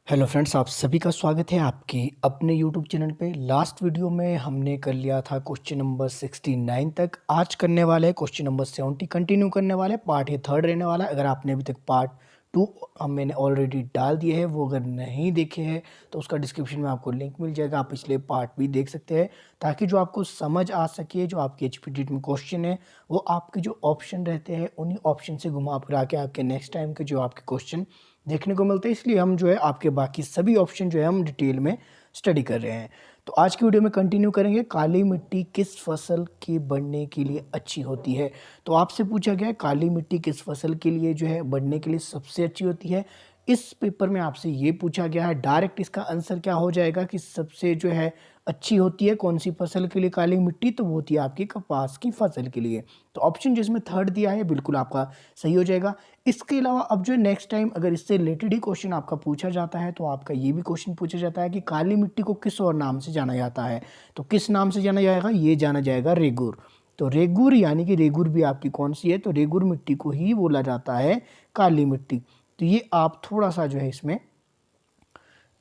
Hello friends, आप सभी का स्वागत है आपके अपने यूट्यूब चैनल पे। लास्ट वीडियो में हमने कर लिया था क्वेश्चन नंबर 69 तक। आज करने वाले हैं क्वेश्चन नंबर 70, कंटिन्यू करने वाले हैं। पार्ट ये थर्ड रहने वाला है। अगर आपने अभी तक पार्ट टू मैंने ऑलरेडी डाल दिए है, वो अगर नहीं देखे हैं तो उसका डिस्क्रिप्शन में आपको लिंक मिल जाएगा। आप पिछले पार्ट भी देख सकते हैं, ताकि जो आपको समझ आ सके, जो आपके एचपीटी में क्वेश्चन है वो आपके जो ऑप्शन रहते हैं उन्हीं ऑप्शन से घुमा फिरा के आपके नेक्स्ट टाइम के जो आपके क्वेश्चन देखने को मिलते हैं। इसलिए हम जो है आपके बाकी सभी ऑप्शन जो है हम डिटेल में स्टडी कर रहे हैं। तो आज की वीडियो में कंटिन्यू करेंगे, काली मिट्टी किस फसल के बढ़ने के लिए अच्छी होती है। तो आपसे पूछा गया है काली मिट्टी किस फसल के लिए जो है बढ़ने के लिए सबसे अच्छी होती है। इस पेपर में आपसे ये पूछा गया है, डायरेक्ट इसका आंसर क्या हो जाएगा कि सबसे जो है अच्छी होती है कौन सी फसल के लिए काली मिट्टी, तो वो होती है आपकी कपास की फसल के लिए। तो ऑप्शन जिसमें थर्ड दिया है बिल्कुल आपका सही हो जाएगा। इसके अलावा अब जो है नेक्स्ट टाइम अगर इससे रिलेटेड ही क्वेश्चन आपका पूछा जाता है तो आपका ये भी क्वेश्चन पूछा जाता है कि काली मिट्टी को किस और नाम से जाना जाता है। तो किस नाम से जाना जाएगा, ये जाना जाएगा रेगुर। तो रेगुर यानी कि रेगुर भी आपकी कौन सी है, तो रेगुर मिट्टी को ही बोला जाता है काली मिट्टी। तो ये आप थोड़ा सा जो है इसमें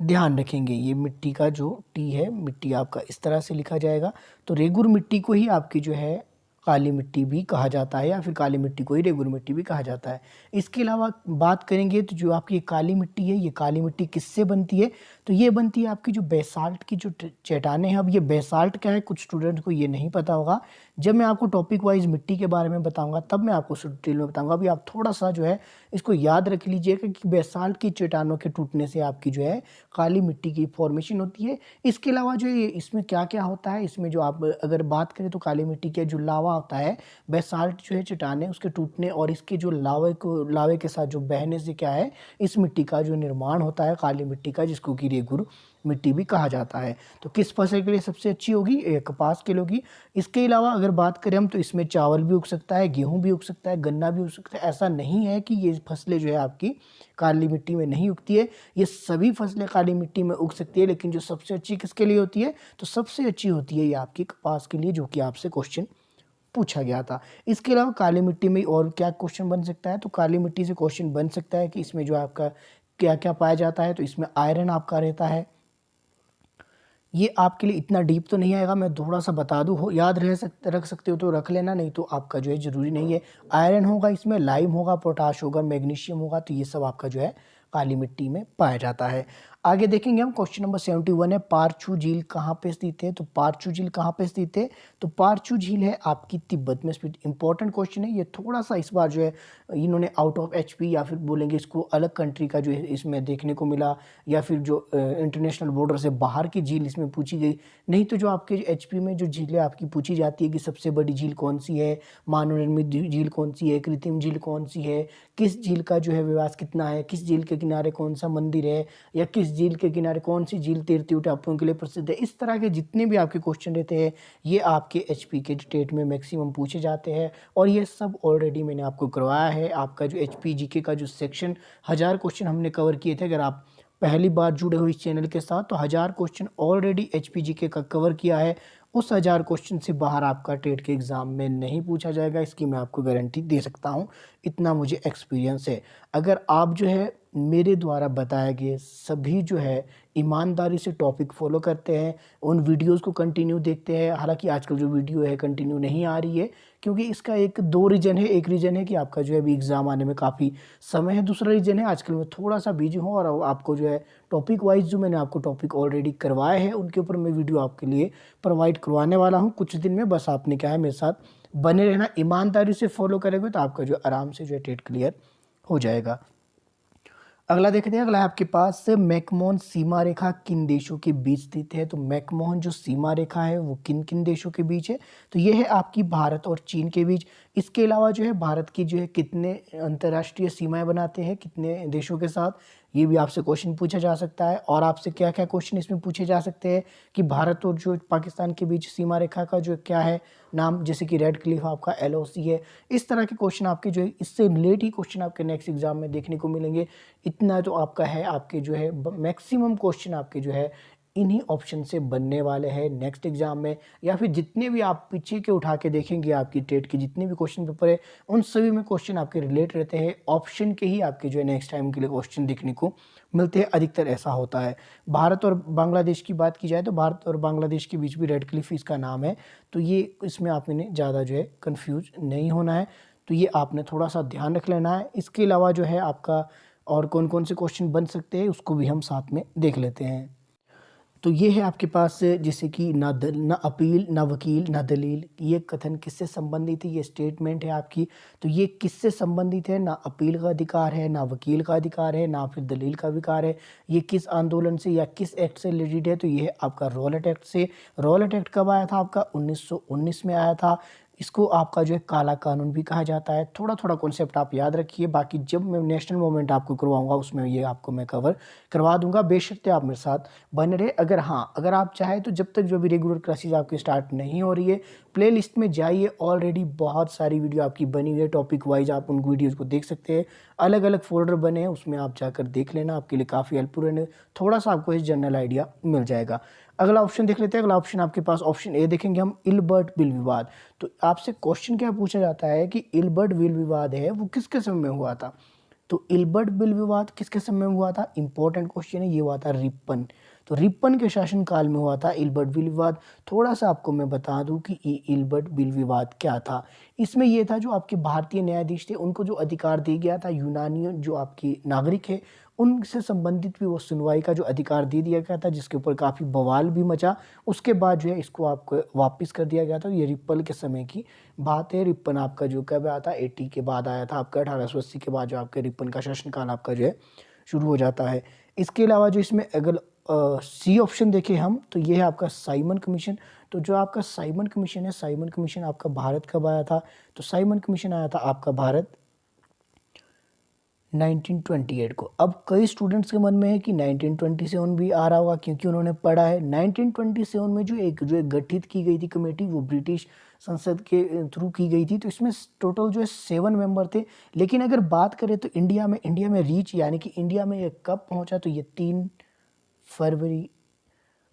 ध्यान रखेंगे। ये मिट्टी का जो टी है, मिट्टी आपका इस तरह से लिखा जाएगा। तो रेगुर मिट्टी को ही आपकी जो है काली मिट्टी भी कहा जाता है, या फिर काली मिट्टी को ही रेगुर मिट्टी भी कहा जाता है। इसके अलावा बात करेंगे तो जो आपकी ये काली मिट्टी है, ये काली मिट्टी किससे बनती है, तो ये बनती है आपकी जो बेसाल्ट की जो चट्टानें हैं। अब ये बेसाल्ट क्या है, कुछ स्टूडेंट को ये नहीं पता होगा। जब मैं आपको टॉपिक वाइज मिट्टी के बारे में बताऊंगा तब मैं आपको डिटेल में बताऊंगा। अभी आप थोड़ा सा जो है इसको याद रख लीजिएगा कि बेसाल्ट की चट्टानों के टूटने से आपकी जो है काली मिट्टी की फॉर्मेशन होती है। इसके अलावा जो ये इसमें क्या क्या होता है, इसमें जो आप अगर बात करें तो काली मिट्टी के जो लावा होता है, बेसाल्ट जो है चट्टानें उसके टूटने और इसके जो लावे के साथ जो बहने से क्या है इस मिट्टी का जो निर्माण होता है काली मिट्टी का, जिसको कि रेगुर मिट्टी भी कहा जाता है। तो किस फसल के लिए सबसे अच्छी होगी, कपास के लिए होगी। इसके अलावा अगर बात करें हम तो इसमें चावल भी उग सकता है, गेहूं भी उग सकता है, गन्ना भी उग सकता है। ऐसा नहीं है कि ये फसलें जो है आपकी काली मिट्टी में नहीं उगती है, ये सभी फसलें काली मिट्टी में उग सकती है। लेकिन जो सबसे अच्छी किसके लिए होती है, तो सबसे अच्छी होती है ये आपकी कपास के लिए, जो कि आपसे क्वेश्चन पूछा गया था। इसके अलावा काली मिट्टी में और क्या क्वेश्चन बन सकता है, तो काली मिट्टी से क्वेश्चन बन सकता है कि इसमें जो आपका क्या क्या पाया जाता है। तो इसमें आयरन आपका रहता है। ये आपके लिए इतना डीप तो नहीं आएगा, मैं थोड़ा सा बता दूं, हो याद रख सकते हो तो रख लेना, नहीं तो आपका जो है ज़रूरी नहीं है। आयरन होगा, इसमें लाइम होगा, पोटाश होगा, मैग्नीशियम होगा। तो ये सब आपका जो है काली मिट्टी में पाया जाता है। आगे देखेंगे हम क्वेश्चन नंबर 71 है, पारछू झील कहाँ पे स्थित है। तो पारछू झील कहाँ पे स्थित है, तो पारछू झील है आपकी तिब्बत में स्थित। इंपॉर्टेंट क्वेश्चन है ये, थोड़ा सा इस बार जो है इन्होंने आउट ऑफ एचपी या फिर बोलेंगे इसको अलग कंट्री का जो है इसमें देखने को मिला, या फिर जो इंटरनेशनल बॉर्डर से बाहर की झील इसमें पूछी गई। नहीं तो जो आपके एचपी में जो झीलें आपकी पूछी जाती है कि सबसे बड़ी झील कौन सी है, मानव निर्मित झील कौन सी है, कृत्रिम झील कौन सी है, किस झील का जो है व्यास कितना है, किस झील के किनारे कौन सा मंदिर है, या किस झील के किनारे कौन सी झील तीर्थी टापुओं के लिए प्रसिद्ध है। इस तरह के जितने भी आपके क्वेश्चन रहते हैं ये आपके एचपी के स्टेट में मैक्सिमम पूछे जाते हैं, और ये सब ऑलरेडी मैंने आपको करवाया है। आपका जो एचपी जीके का जो सेक्शन 1000 क्वेश्चन हमने कवर किए थे। अगर आप पहली बार जुड़े हो इस चैनल के साथ तो 1000 क्वेश्चन ऑलरेडी एचपी जीके का कवर किया है। उस 1000 क्वेश्चन से बाहर आपका टेट के एग्ज़ाम में नहीं पूछा जाएगा, इसकी मैं आपको गारंटी दे सकता हूँ, इतना मुझे एक्सपीरियंस है। अगर आप जो है मेरे द्वारा बताए गए सभी जो है ईमानदारी से टॉपिक फॉलो करते हैं, उन वीडियोस को कंटिन्यू देखते हैं। हालांकि आजकल जो वीडियो है कंटिन्यू नहीं आ रही है, क्योंकि इसका एक दो रीज़न है। एक रीज़न है कि आपका जो है अभी एग्ज़ाम आने में काफ़ी समय है, दूसरा रीज़न है आजकल मैं थोड़ा सा बिजी हूँ, और आपको जो है टॉपिक वाइज जो मैंने आपको टॉपिक ऑलरेडी करवाए हैं उनके ऊपर मैं वीडियो आपके लिए प्रोवाइड करवाने वाला हूँ कुछ दिन में। बस आपने क्या है मेरे साथ बने रहना, ईमानदारी से फॉलो करेंगे तो आपका जो आराम से जो है टेट क्लियर हो जाएगा। अगला देखते हैं, अगला है आपके पास मैकमोहन सीमा रेखा किन देशों के बीच स्थित है। तो मैकमोहन जो सीमा रेखा है वो किन किन देशों के बीच है, तो ये है आपकी भारत और चीन के बीच। इसके अलावा जो है भारत की जो है कितने अंतर्राष्ट्रीय सीमाएं बनाते हैं कितने देशों के साथ, ये भी आपसे क्वेश्चन पूछा जा सकता है। और आपसे क्या क्या क्वेश्चन इसमें पूछे जा सकते हैं कि भारत और जो पाकिस्तान के बीच सीमा रेखा का जो क्या है नाम, जैसे कि रेड क्लिफ आपका एलओसी है। इस तरह के क्वेश्चन आपके जो है इससे रिलेट ही क्वेश्चन आपके नेक्स्ट एग्जाम में देखने को मिलेंगे। इतना तो आपका है, आपके जो है मैक्सिमम क्वेश्चन आपके जो है इन्हीं ऑप्शन से बनने वाले हैं नेक्स्ट एग्जाम में, या फिर जितने भी आप पीछे के उठा के देखेंगे आपकी टेट के जितने भी क्वेश्चन पेपर है उन सभी में क्वेश्चन आपके रिलेट रहते हैं, ऑप्शन के ही आपके जो है नेक्स्ट टाइम के लिए क्वेश्चन देखने को मिलते हैं, अधिकतर ऐसा होता है। भारत और बांग्लादेश की बात की जाए तो भारत और बांग्लादेश के बीच भी रेड क्लिफ इसका नाम है, तो ये इसमें आपने ज़्यादा जो है कन्फ्यूज नहीं होना है, तो ये आपने थोड़ा सा ध्यान रख लेना है। इसके अलावा जो है आपका और कौन कौन से क्वेश्चन बन सकते हैं उसको भी हम साथ में देख लेते हैं। तो ये है आपके पास जैसे कि ना अपील ना वकील ना दलील, ये कथन किससे संबंधित है, ये स्टेटमेंट है आपकी, तो ये किससे संबंधित है, ना अपील का अधिकार है ना वकील का अधिकार है ना फिर दलील का अधिकार है, ये किस आंदोलन से या किस एक्ट से रिलेटेड है, तो ये है आपका रॉलेट एक्ट से। रॉलेट एक्ट कब आया था आपका 1919 में आया था। इसको आपका जो है काला कानून भी कहा जाता है। थोड़ा थोड़ा कॉन्सेप्ट आप याद रखिए, बाकी जब मैं नेशनल मूवमेंट आपको करवाऊंगा उसमें ये आपको मैं कवर करवा दूंगा, बेशर्ते आप मेरे साथ बने रहे। अगर आप चाहें तो जब तक जो भी रेगुलर क्लासेज आपकी स्टार्ट नहीं हो रही है, प्ले लिस्ट में जाइए, ऑलरेडी बहुत सारी वीडियो आपकी बनी हुई है, टॉपिक वाइज आप उन वीडियोज़ को देख सकते हैं, अलग अलग फोल्डर बने हैं, उसमें आप जाकर देख लेना, आपके लिए काफ़ी हेल्पफुल है, थोड़ा सा आपको इस जनरल आइडिया मिल जाएगा। अगला ऑप्शन देख लेते हैं। अगला ऑप्शन आपके पास ऑप्शन ए देखेंगे हम, इल्बर्ट बिल विवाद। तो आपसे क्वेश्चन क्या पूछा जाता है कि इल्बर्ट बिल विवाद है वो किसके समय में हुआ था, तो इल्बर्ट बिल विवाद किसके समय में हुआ था, इंपॉर्टेंट क्वेश्चन है, ये हुआ था रिपन। तो रिपन के शासनकाल में हुआ था इल्बर्ट बिल विवाद। थोड़ा सा आपको मैं बता दूं कि ये इल्बर्ट बिल विवाद क्या था। इसमें ये था जो आपके भारतीय न्यायाधीश थे उनको जो अधिकार दिया गया था, यूनानी जो आपकी नागरिक है उनसे संबंधित भी वो सुनवाई का जो अधिकार दे दिया गया था, जिसके ऊपर काफ़ी बवाल भी मचा। उसके बाद जो है इसको आपको वापस कर दिया गया था। ये रिपन के समय की बात है। रिपन आपका जो कब आया था, 80 के बाद आया था आपका, 1880 के बाद जो आपके रिपन का शासनकाल आपका जो है शुरू हो जाता है। इसके अलावा जो इसमें अगर सी ऑप्शन देखें हम, तो ये है आपका साइमन कमीशन। तो जो आपका साइमन कमीशन है, साइमन कमीशन आपका भारत कब आया था, तो साइमन कमीशन आया था आपका भारत 1928 को। अब कई स्टूडेंट्स के मन में है कि 1927 भी आ रहा होगा क्योंकि उन्होंने पढ़ा है। 1927 में जो एक गठित की गई थी कमेटी वो ब्रिटिश संसद के थ्रू की गई थी, तो इसमें टोटल जो है 7 मेंबर थे। लेकिन अगर बात करें तो इंडिया में रीच यानी कि इंडिया में ये कब पहुंचा, तो ये 3 फरवरी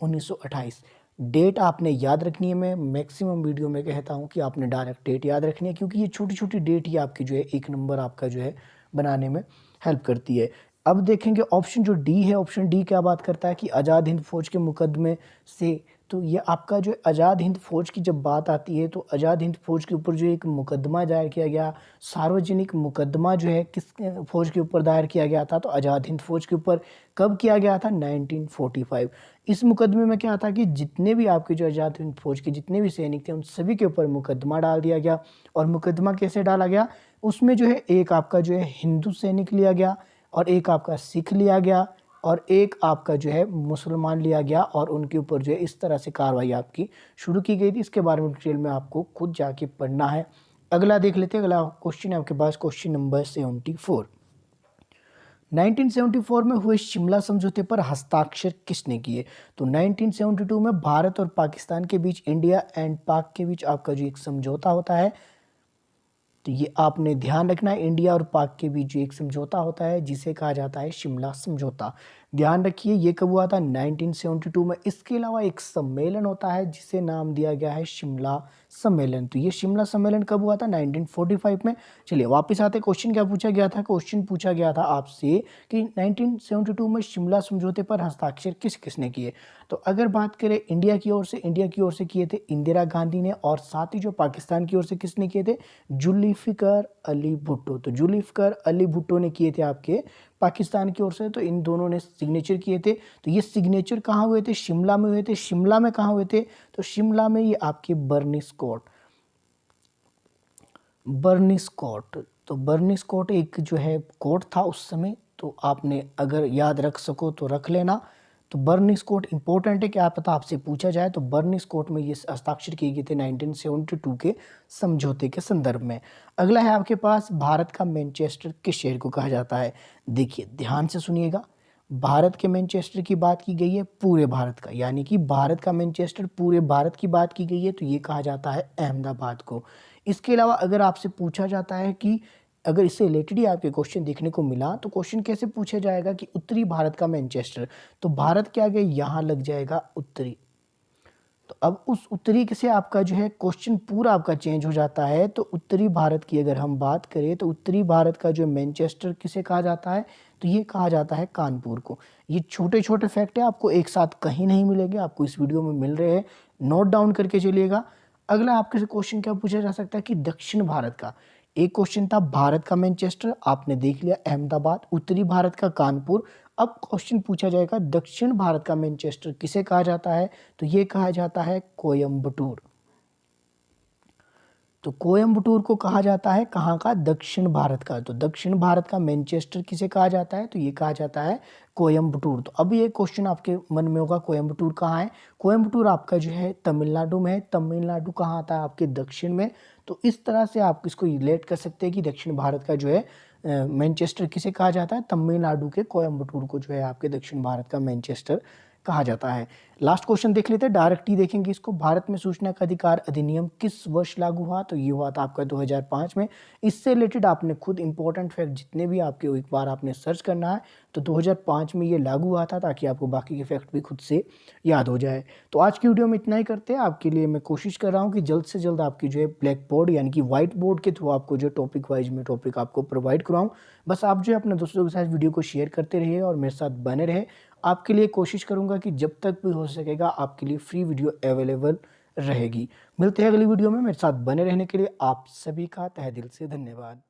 1928। डेट आपने याद रखनी है। मैं मैक्सिमम वीडियो में कहता हूँ कि आपने डायरेक्ट डेट याद रखनी है, क्योंकि ये छोटी छोटी डेट ही आपकी जो है एक नंबर आपका जो है बनाने में हेल्प करती है। अब देखेंगे ऑप्शन जो डी है, ऑप्शन डी क्या बात करता है कि आज़ाद हिंद फौज के मुकदमे से। तो ये आपका जो आज़ाद हिंद फौज की जब बात आती है तो आज़ाद हिंद फौज के ऊपर जो एक मुकदमा दायर किया गया, सार्वजनिक मुकदमा जो है किस फौज के ऊपर दायर किया गया था, तो आज़ाद हिंद फौज के ऊपर कब किया गया था, 1945। इस मुकदमे में क्या था कि जितने भी आपके जो आज़ाद हिंद फौज के जितने भी सैनिक थे उन सभी के ऊपर मुकदमा डाल दिया गया। और मुकदमा कैसे डाला गया, उसमें जो है एक आपका जो है हिंदू सैनिक लिया गया और एक आपका सिख लिया गया और एक आपका जो है मुसलमान लिया गया, और उनके ऊपर जो है इस तरह से कार्रवाई आपकी शुरू की गई थी। इसके बारे में डिटेल में आपको खुद जाके पढ़ना है। अगला देख लेते हैं। अगला क्वेश्चन है आपके पास क्वेश्चन नंबर 74। 1974 में हुए शिमला समझौते पर हस्ताक्षर किसने किए, तो 1972 में भारत और पाकिस्तान के बीच, इंडिया एंड पाक के बीच आपका जो एक समझौता होता है, तो ये आपने ध्यान रखना है। इंडिया और पाक के बीच जो एक समझौता होता है जिसे कहा जाता है शिमला समझौता। ध्यान रखिए ये कब हुआ था, 1972 में। इसके अलावा एक सम्मेलन होता है जिसे नाम दिया गया है शिमला सम्मेलन। तो ये शिमला सम्मेलन कब हुआ था, 1945 में। चलिए वापस आते, क्वेश्चन क्या पूछा गया था, क्वेश्चन पूछा गया था आपसे कि 1972 में शिमला समझौते पर हस्ताक्षर किस किसने किए। तो अगर बात करें इंडिया की ओर से किए थे इंदिरा गांधी ने, और साथ ही जो पाकिस्तान की ओर से किसने किए थे, जुल्फिकार अली भुट्टो। तो जुल्फिकार अली भुट्टो ने किए थे आपके पाकिस्तान की ओर से, तो इन दोनों ने सिग्नेचर किए थे। तो ये सिग्नेचर कहाँ हुए थे, शिमला में हुए थे। शिमला में कहाँ हुए थे, तो शिमला में ये आपके बर्निस कोर्ट। तो बर्निस कोर्ट एक जो है कोर्ट था उस समय, तो आपने अगर याद रख सको तो रख लेना। तो बर्निस कोर्ट इंपॉर्टेंट है, क्या पता आपसे पूछा जाए। तो बर्निस कोर्ट में ये हस्ताक्षर किए गए थे 1972 के समझौते के संदर्भ में। अगला है आपके पास, भारत का मैनचेस्टर किस शहर को कहा जाता है। देखिए ध्यान से सुनिएगा, भारत के मैनचेस्टर की बात की गई है पूरे भारत का, यानी कि भारत का मैनचेस्टर पूरे भारत की बात की गई है, तो ये कहा जाता है अहमदाबाद को। इसके अलावा अगर आपसे पूछा जाता है कि अगर इससे रिलेटेड ही आपके क्वेश्चन देखने को मिला तो क्वेश्चन कैसे पूछा जाएगा कि उत्तरी भारत का मैनचेस्टर, तो भारत के आगे यहाँ लग जाएगा उत्तरी। तो अब उस उत्तरी से आपका जो है क्वेश्चन पूरा आपका चेंज हो जाता है। तो उत्तरी भारत की अगर हम बात करें तो उत्तरी भारत का जो मैनचेस्टर किसे कहा जाता है, तो ये कहा जाता है कानपुर को। ये छोटे छोटे फैक्ट है, आपको एक साथ कहीं नहीं मिलेंगे, आपको इस वीडियो में मिल रहे हैं, नोट डाउन करके चलिएगा। अगला आपके से क्वेश्चन क्या पूछा जा सकता है कि दक्षिण भारत का, एक क्वेश्चन था भारत का मैनचेस्टर, आपने देख लिया अहमदाबाद, उत्तरी भारत का कानपुर। अब क्वेश्चन पूछा जाएगा दक्षिण भारत का मैनचेस्टर किसे कहा जाता है, तो ये कहा जाता है कोयम्बटूर। तो कोयम्बटूर को कहा जाता है कहाँ का, दक्षिण भारत का। तो दक्षिण भारत का मैनचेस्टर किसे कहा जाता है, तो ये कहा जाता है कोयम्बटूर। तो अब ये क्वेश्चन आपके मन में होगा कोयम्बटूर कहाँ है, कोयम्बटूर आपका जो है तमिलनाडु में है। तमिलनाडु कहाँ आता है, आपके दक्षिण में। तो इस तरह से आप इसको रिलेट कर सकते हैं कि दक्षिण भारत का जो है मैनचेस्टर किसे कहा जाता है, तमिलनाडु के कोयम्बटूर को जो है आपके दक्षिण भारत का मैनचेस्टर कहा जाता है। लास्ट क्वेश्चन देख लेते हैं, डायरेक्ट ही देखेंगे इसको। भारत में सूचना का अधिकार अधिनियम किस वर्ष लागू हुआ, तो ये हुआ था आपका 2005 में। इससे रिलेटेड आपने खुद इंपॉर्टेंट फैक्ट जितने भी आपके एक बार आपने सर्च करना है, तो 2005 में ये लागू हुआ था, ताकि आपको बाकी के फैक्ट भी खुद से याद हो जाए। तो आज की वीडियो में इतना ही करते हैं। आपके लिए मैं कोशिश कर रहा हूँ कि जल्द से जल्द आपकी जो है ब्लैक बोर्ड यानी कि व्हाइट बोर्ड के थ्रू आपको जो टॉपिक वाइज में टॉपिक आपको प्रोवाइड कराऊँ। बस आप जो है अपने दोस्तों के साथ वीडियो को शेयर करते रहिए और मेरे साथ बने रहे। आपके लिए कोशिश करूंगा कि जब तक भी हो सकेगा आपके लिए फ्री वीडियो अवेलेबल रहेगी। मिलते हैं अगली वीडियो में। मेरे साथ बने रहने के लिए आप सभी का तहे दिल से धन्यवाद।